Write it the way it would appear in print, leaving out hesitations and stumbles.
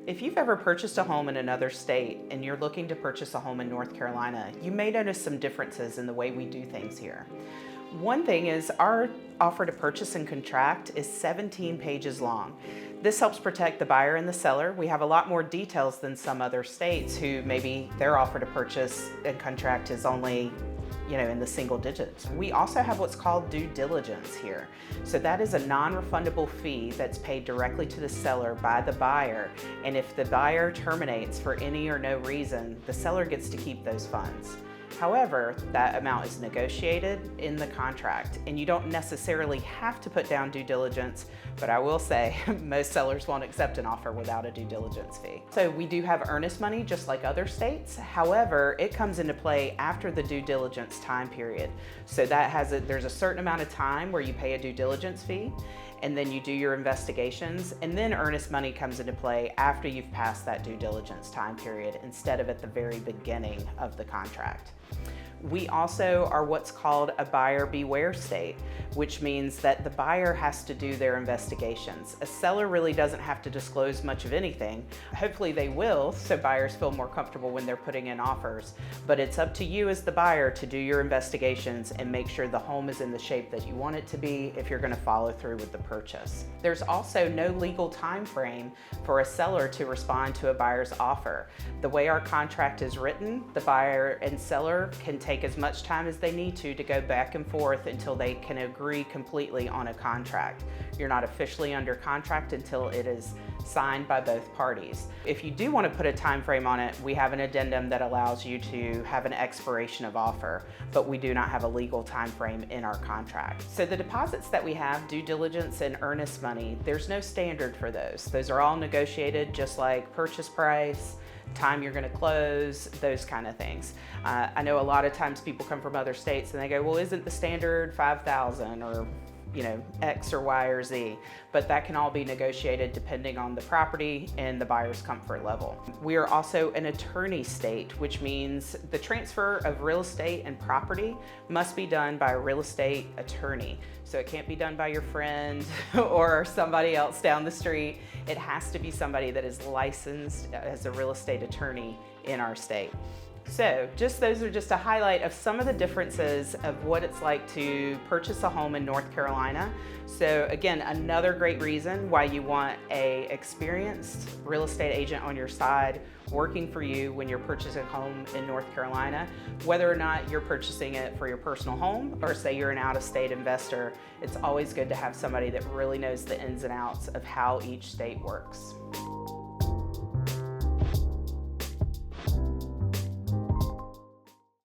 If you've ever purchased a home in another state and you're looking to purchase a home in North Carolina, you may notice some differences in the way we do things here. One thing is our offer to purchase and contract is 17 pages long. This helps protect the buyer and the seller. We have a lot more details than some other states who maybe their offer to purchase and contract is only in the single digits. We also have what's called due diligence here. So that is a non-refundable fee that's paid directly to the seller by the buyer. And if the buyer terminates for any or no reason, the seller gets to keep those funds. However, that amount is negotiated in the contract, and you don't necessarily have to put down due diligence, but I will say most sellers won't accept an offer without a due diligence fee. So we do have earnest money just like other states. However, it comes into play after the due diligence time period. So there's a certain amount of time where you pay a due diligence fee, and then you do your investigations, and then earnest money comes into play after you've passed that due diligence time period instead of at the very beginning of the contract. We also are what's called a buyer beware state, which means that the buyer has to do their investigations. A seller really doesn't have to disclose much of anything. Hopefully they will, so buyers feel more comfortable when they're putting in offers. But it's up to you as the buyer to do your investigations and make sure the home is in the shape that you want it to be if you're going to follow through with the purchase. There's also no legal time frame for a seller to respond to a buyer's offer. The way our contract is written, the buyer and seller can take as much time as they need to go back and forth until they can agree completely on a contract. You're not officially under contract until it is signed by both parties. If you do want to put a time frame on it, we have an addendum that allows you to have an expiration of offer, but we do not have a legal time frame in our contract. So the deposits that we have, due diligence and earnest money, there's no standard for those. Those are all negotiated just like purchase price, time you're going to close, those kind of things. I know a lot of times people come from other states and they go, well, isn't the standard 5,000 or X or Y or Z, but that can all be negotiated depending on the property and the buyer's comfort level. We are also an attorney state, which means the transfer of real estate and property must be done by a real estate attorney. So it can't be done by your friend or somebody else down the street. It has to be somebody that is licensed as a real estate attorney in our state. So those are just a highlight of some of the differences of what it's like to purchase a home in North Carolina. So again, another great reason why you want an experienced real estate agent on your side working for you when you're purchasing a home in North Carolina. Whether or not you're purchasing it for your personal home or say you're an out-of-state investor, it's always good to have somebody that really knows the ins and outs of how each state works.